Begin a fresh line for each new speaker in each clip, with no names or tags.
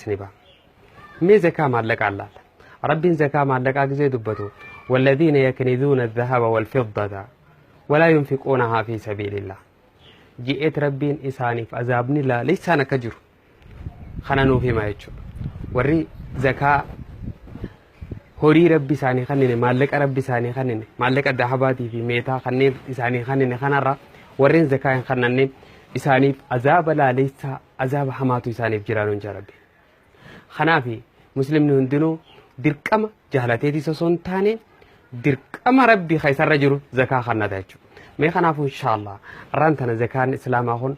سنبا مي زكاة مالك الله ربي زكاة مالك أجزي دبته والذين يكنزون الذهب والفضة ولا ينفقونها في سبيل الله جئت ربين إساني فأذابني لا ليس أنا كجر خنانو فيما يجو وري زكاة هوري ربي ساني خنني مالك ربي ساني خنني مالك الذهباتي في ميتا خنني إساني خنني خنرا ورين زكاة خنني إساني عذاب لا ليس عذاب حماتو إساني بجرانون جربي خنافي مسلم نهندنو دركما جهلاتي سوسون تاني دركما ربي خيسر رجلو زكاة خنا تاجو مي خنافو إن شاء الله رانتنا زكاة الإسلام هون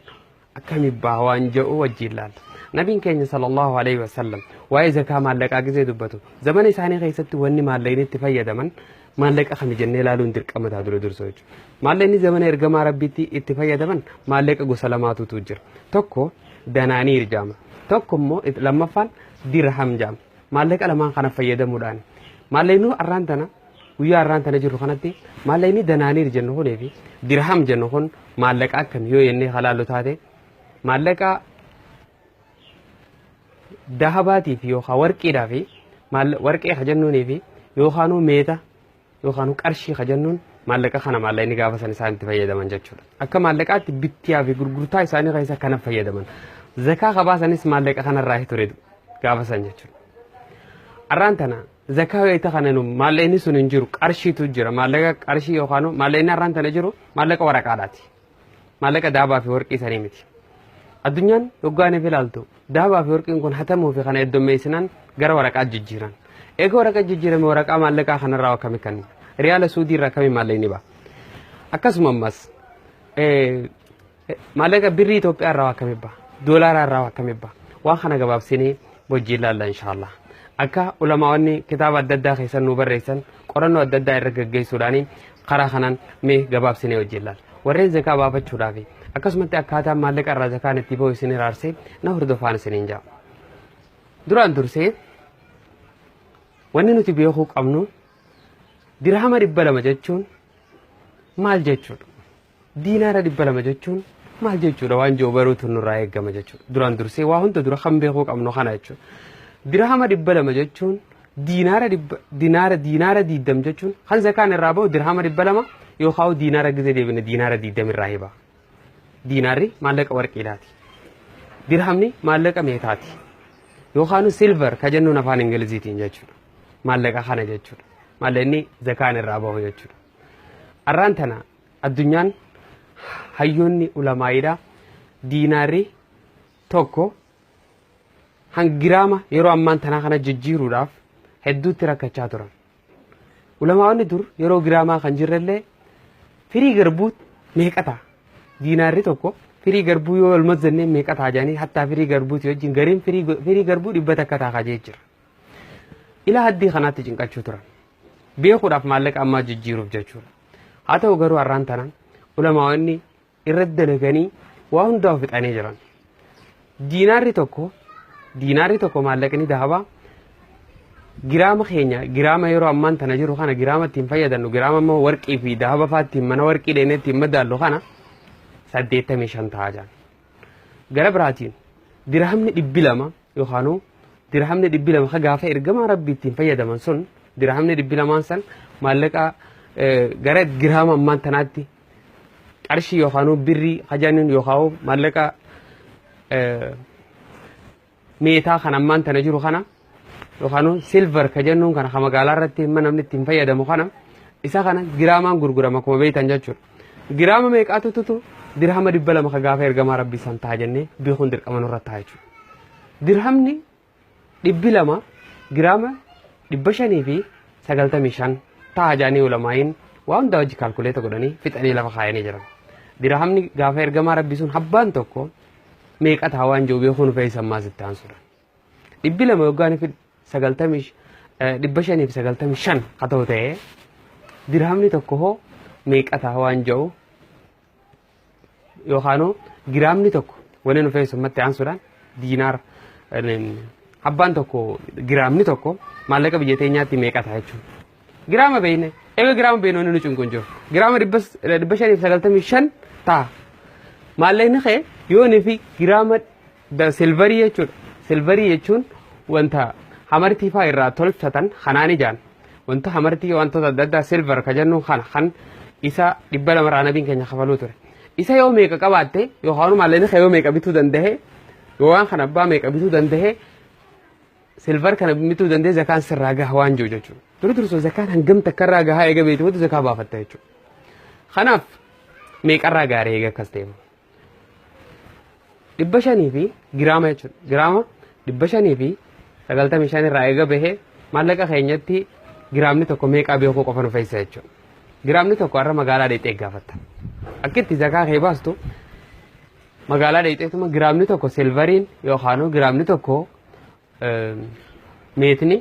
أكمل باوان جو وجيلال نبي كين صلى الله عليه وسلم واي زكاة مالك أجزي دبتو زمان إساني خيست وني مالين اتفايا دمن مالك أخمي جنة لالون دركما تادلو درسوج مالين زمان إرجما ربيتي اتفايا دمن مالك أجو سلاماتو توجر توكو دنانير جامع توكو مو لما فان درهم جام مالك ألمان خنا فيدا مودان مالينو أرانتنا ويا أرانتنا جرو خناتي ماليني دنانير جنة هون في درهم جنة هون مالك أكم يو يني حلالو تادي مالك ذهباتي في يوخا ورقي دافي مال ورقي خجنوني في يوخانو ميتا يوخانو قرشي خجنون مالك خنا ماليني غافسن سان تفيدا من جچول أكا مالكات بيتيا في غرغرتا ساني غيسا كنا فيدا من زكاة خباسنس مالك خنا راهي تريد غافسن جچول أرانتنا زكاة يتخننو ماليني سننجرو قرشي تجرا مالك قرشي يوخانو ماليني أرانتنا جرو مالك ورقاداتي مالك دابا في ورقي سانيمتي الدنيا يوغاني في لالتو دابا في ورقي نكون حتمو في خنا الدميسنان غير ورقات جيجيران ايغو ورقات جيجيران ورقا مالك خنا راو كمي كان ريال سعودي رقمي ماليني با اكاسممس مالك بري توبيا راو كمي با دولار راو كمي با واخنا غباب سيني بوجيلا الله ان شاء الله اكا علماءني كتاب الددا خيسن نوبريسن قرانو الددا يرغغي سوداني قرا خنان مي غباب سيني وجيلال ورين زكا بابچو دافي akkasumatti akkaataa maallaqa irraa zakaan itti ba'u isin iraarsee na hordofaan isiniin jaa duraan dursee wanni nuti beekuu qabnu dirhama 200 jechuun maal jechuudha diinaara 200 jechuun maal jechuudha waan joo baruutu nurraa eegama jechuudha duraan dursee waa hunda dura kan beekuu qabnu kana jechuudha dirhama 200 jechuun diinaara 20 jechuun kan zakaan irraa ba'u dirhama 200 yookaan diinaara gizee deebine diinaara 20 irraa hiba ديناري مالك ورقيلاتي درهمني مالك ميتاتي يوخانو سيلفر كجنو نفان انجليزيتين جاچو مالك خانه جاچو مالني زكان الرابو جاچو ارانتنا الدنيان هيوني علماء ديناري توكو هان جراما يرو امان تنا خنا ججيرو داف هدو تركچا تورن علماء دور يرو جراما خنجرله فري غربوت ميقتا ديناري توكو فري غربو يو المزنه ميقات حاجاني حتى فري غربو يوجين غريم فري غربو دبتا كتا حاجيجر الى حد خنات جنقچو ترا بيخو داف مالك اما ججيرو جچو هاتو غرو ارانتنا علماءني يردلغني واون داو فطاني جران ديناري توكو مالكني دهبا جرام خينيا جرام يرو امان تنجرو خنا جرام تيم فيدانو جرام ما ورقي في دهبا فاتي من ورقي دينه تيم مدالو خنا سديتا ميشان تاجان غرب راتين درهمني دبلما يوخانو درهمني دبلما خغافه ارغما ربي تين فيدا منسون درهمني دبلما سن مالكا غرد جرام امان تناتي قرشي يوخانو بري خجانن يوخاو مالكا ميتا خنا امان تنجرو خنا يوخانو سيلفر كجنون كان خمغالا رتي منمني تين فيدا مو خنا isa kana giraamaan gurgurama kuma beeytan jechuudha giraama meeqatu tutu dirhama 200 maka gaafa ergama rabbi san taajenne beekun dirqaman irra taaju dirhamni 200 giraama 595 taajani ulamaayin waan dawaji kalkuleeta godhani fixanii lafa kaayanii jiran dirhamni gaafa ergama rabbi sun habbaan tokko meeqata hawaan joo beekun feesan maasittaan suran 200 yookaan 595 qatoo ta'e dirhamni tokko ho meeqata hawaan joo yookaano giraamni tokko wanni nu feesumatti aansuudhaan diinaar habbaan tokko giraamni tokko maallaqa biyya teenyaatti meeqata jechuudha giraama beeyne ega giraama beeynoonni nu cunqun jiru giraama 595 ta'a maallaqni kee yooni fi giraama silvarii jechuudha silvarii jechuun wanta hamartii faa irraa tolfatan hanaani jaan wanta hamartii wantoota adda addaa silver ka jennu kan isa 200 irraa nabiin keenya kafaluu ture isa yoo meeqa qabaatte yookaan maalleen yoo meeqa bituu danda'e waan kana abbaa meeqa bituu danda'e silver kana bituu danda'e zakaan sirraa gaha waan jiru jechuudha durso zakaan hangam takkarraa gahaa eega beetu wanta zakaa baafatta jechuudha kanaaf meeqarraa gaarii eega akkas ta'e 500 fi giraama jechuudha giraama 500 fi 95 irraa eega bahee maallaqa keenyatti giraamni tokko meeqa beekuu qofa nu fayyisa jechuudha giraamni tokko har'a magaalaa dheexee gaafatta akkitti zakaa kee baastu magaalaa dheexeetuma giraamni tokko silvariin yookaan giraamni tokko meetni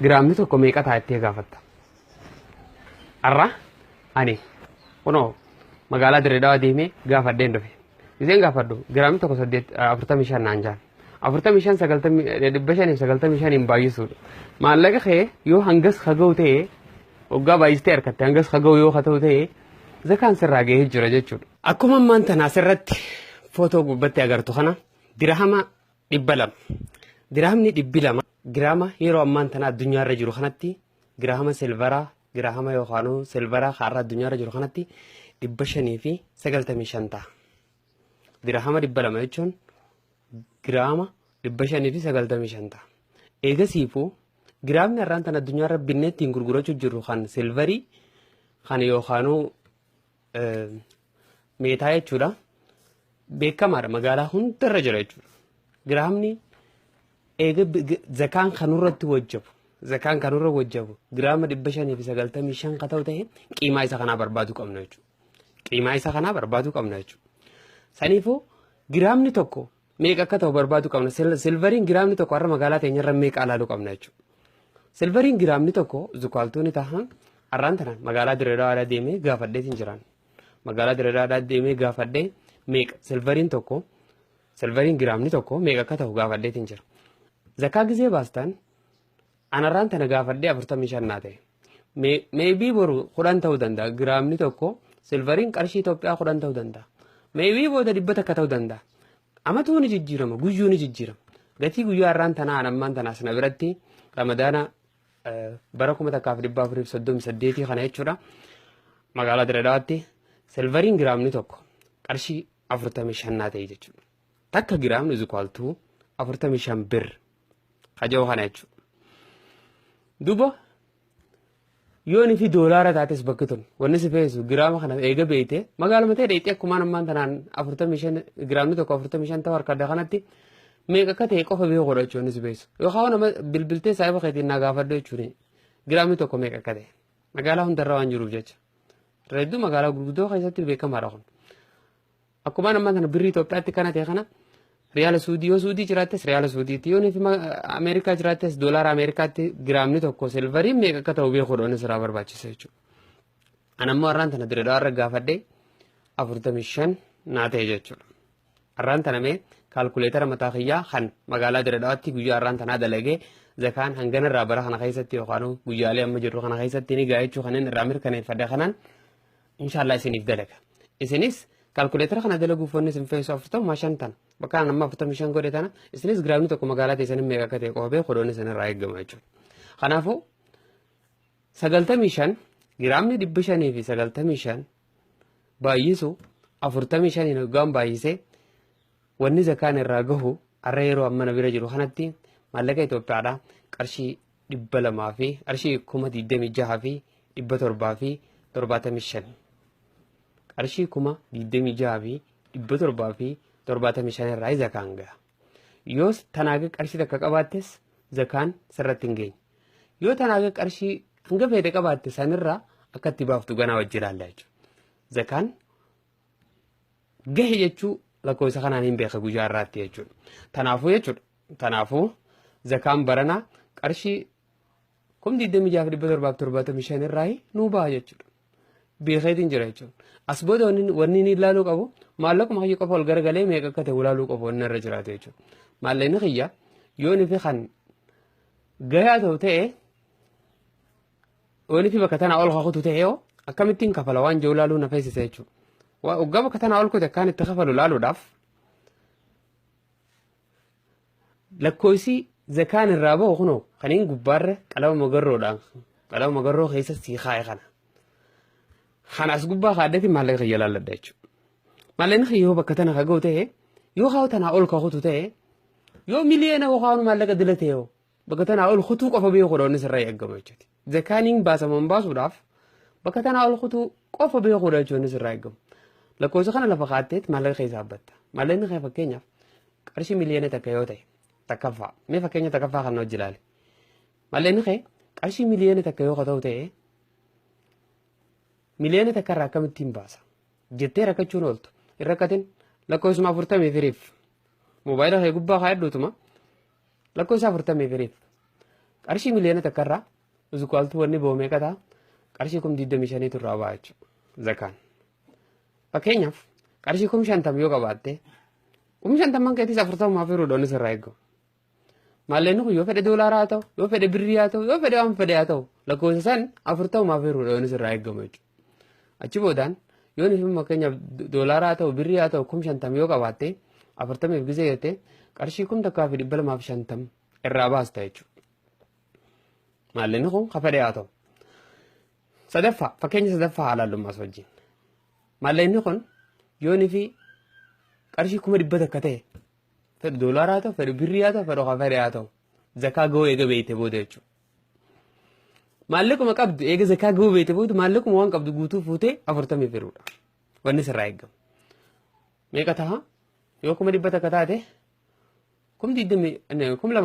giraamni tokko meeqa taa'ettee gaafatta har'a ani kunoo magaalaa Dirreedawaa deemee gaafadheen dhufe iseen gaafadhu giraamni tokko 45 naan jaan 45 595 hin baay'isuudha maallaqa kee yoo hangas haga'u ta'e waggaa baay'istee harkatte hangas haga'u yoo ta'u ta'e zakaan sirraa gahee jira jechuudha akkuma ammaan tanaa sirratti footoo gubbatti agartu kana dirhama 200 dirhamni 200 giraama yeroo ammaan tanaa addunyaarra jiru kanatti giraama silvaraa giraama yookaan silvaraa har'a addunyaarra jiru kanatti 595 ta'a dirhama 200 jechuun giraama 595 ta'a eegasiifuu giraamni har'aan tan addunyaarra binneettiin gurgurachuu jiru kan silvarii kan yookaan meetaa jechuudha beekamaadha magaalaa hundarra jira jechuudha giraamni eega zakaan kanurratti wajjabu giraama 595 ka ta'u ta'e qiimaa isa kanaa barbaaduu qabna jechuudha saniifuu giraamni tokko meeqa akka ta'u barbaaduu qabna silvariin giraamni tokko har'a magaalaa teenyarra meeqa ilaaluu qabna jechuudha silvariin giraamni tokko zukaaltuun tahan har'aan tanaan magaalaa Dirreedawaa deemee gaafadheetiin jiraan magaalaa Dirreedawaa deemee gaafadhee meeqa silvariin giraamni tokko meeqa akka ta'u gaafadheetiin jira zakaa gizee baastan anarraan tana gaafadhee 45 naa ta'e meebii boru 10 ta'uu danda'a giraamni tokko silvariin qarshii Itoophiyaa 10 ta'uu danda'a meebii booda 100 akka ta'uu danda'a amatuu ni jijjiirama guyyuu ni jijjiirama gatii guyyaa har'aan tanaa anammaan tanaas na biratti ramadaana bara 1438 kana jechuudha magaalaa Dirreedawaatti silvariin giraamni tokko qarshii 45 naa ta'e jechuudha takka giraamni zukwaaltuu 45 bir hajoo kana jechuudha duuba yooni fi doolaara taates bakki tun wanni si feesu giraama kana eega beeyte magaaluma ta'e dheexee akkumaan ammaan tanaan 45 giraamni tokko 45 ta'u harkadda kanatti meeqa akka ta'e qofa beeku godhachuu wanni si feesu yookaan nama bilbiltee saayiba keetiin naa gaafadhu jechuun giraamni tokko meeqa akka ta'e magaalaa hundarra waan jiruuf jecha reedduu magaalaa gurguddoo keessatti beekamaadha kun akkumaan ammaan tana birrii Itoophiyaatti kana ta'e kana riyaala suudii yoo suudii jiraattes riyaala suudiitti yoo nifi Ameerikaa jiraattes doolaara Ameerikaatti giraamni tokko silvariin meeqa akka ta'u beeku godhanii siraa barbaachisa jechuudha. Anammoo har'aan tana Dirreedawaa irra gaafadhee 45 naa ta'e jechuudha. Har'aan tana mee kaalkuleetara mataa kiyyaa kan magaalaa Dirreedawaatti guyyaa har'aan tanaa dalagee zakaan hanganarraa bara kana keessatti yookaan guyyaalee amma jirru kana keessatti ni ga'a jechuu kanneen irraa mirkaneeffadhe kanaan inshaallaa isiniif dalaga. Isinis kaalkuleetara kana dalaguuf wanni isin feesu 45 tana bakka nama 45 godhe tana isinis giraamni tokko magaalaa teessanii meeqa akka ta'e qofa beeku godhoonni isin irraa eegama jechuudha. Kanaafuu 95 giraamni 500 fi 95 baay'isu 45 hoggaan baay'isee wanni zakaan irraa gahu har'a yeroo amma na bira jiru kanatti maallaqa Itoophiyaadha qarshii 200 fi qarshii 26,000 fi 700 fi 75 qarshii 26,000 fi 700 fi 75 irraa zakaan gaha. Yoo tanaaga qarshii takka qabaattes zakaan sirratti hin geenye. Yoo tanaaga qarshii hanga fedhe qabaatte sanirraa akka itti baaftu ganaa wajji ilaalla jechuudha. Zakaan gahe jechuu lakkoofsa kanaan hin beeka guyyaa irraatti jechuudha. Tanaafuu zakaan baranaa qarshii 26,775 irraa nuu baha jechuudha. Beekeetiin jira jechuudha. As booda wanni ni ilaaluu qabu maallaquma kiyya qofa ol garagalee meeqa akka ta'e ilaaluu qabu wanni irra jiraatu jechuudha. Maallaqni kiyya yoo nifi kan gahaa ta'u ta'e yoo nifi bakka tanaa ol kakutu ta'e yoo akkamittiin kafala waan jiru ilaaluu na feesisa jechuudha. Waggaa bakka tanaa ol kute akkaan itti kafalu ilaaluudhaaf lakkoofsi zakaan irraa bahu kunoo kaniin gubbaarra qalama magarroodhaan qalama magarroo keessa sii kaa'e kana. Kanaas gubbaa kaadhati maallaqa kiyya laalladha jechuudha. Maallaqni kiyya yoo bakka tana kaga'u ta'e yoo haa tanaa ol kakutu ta'e yoo miliyoona yookaan maallaqa dila ta'e bakka tanaa ol kutuu qofa beekudha inni sirraa eeggama jechuudha. Zakaaniin baasaman baasuudhaaf bakka tanaa ol kutuu qofa beekudha jechuudha inni sirraa eeggama. Lakkoofsa kana lafa kaatteet maallaqa keessa abbatta. Maallaqni kee fakkeenyaaf qarshii miliyoona takka yoo ta'e takkaffaa mee fakkeenya takkaffaa kan hojii ilaali. Maallaqni kee qarshii miliyoona takka yoo ta'u ta'e miliyoona takka irraa akkamittiin baasa jettee rakkachuun ooltu hin rakkatin lakkoofsuma 40 moobaayila kee gubbaa kaa'edhuutuma lakkoofsa 40 qarshii miliyoona takka irraa uzukwaaltuu wanni boomee qataa qarshii 25 turraa ba'a jechuudha zakaan. Fakkeenyaaf qarshii 50 yoo qabaatte 50 keetis 40 firuudhaan sirraa eegamu. Maallaqni kun yoo fedhe doolaaraa haa ta'u yoo fedhe birrii haa ta'u yoo fedhe waan fedhe haa ta'u lakkoofsa san 40 firuudhaan sirraa eegamu jechuudha. Achi boodaan yoo ni fakkeenyaaf doolaaraa haa ta'u birrii haa ta'u 50 yoo qabaatte 40 gisee jettee qarshii 1250 irraa baasta jechuudha. Maallaqni kun fedhe haa ta'u. Sadaffaa fakkeenya sadaffaa haalallummaas wajjin. Maallaqni kun yoo ni fi qarshii 100 akka ta'e fedhe doolaaraa haa ta'u fedhe birrii haa ta'u fedhe haa ta'u zakaa ga'uu eega beeyte booda jechuudha. Maallaquma qabdu eega zakaa ga'uu beeyte booda maallaquma waan qabdu guutuu fuutee 40 firuudha. Wanni sirraa eegamu. Meeqa ta'a? Yoo 100 akka taate 20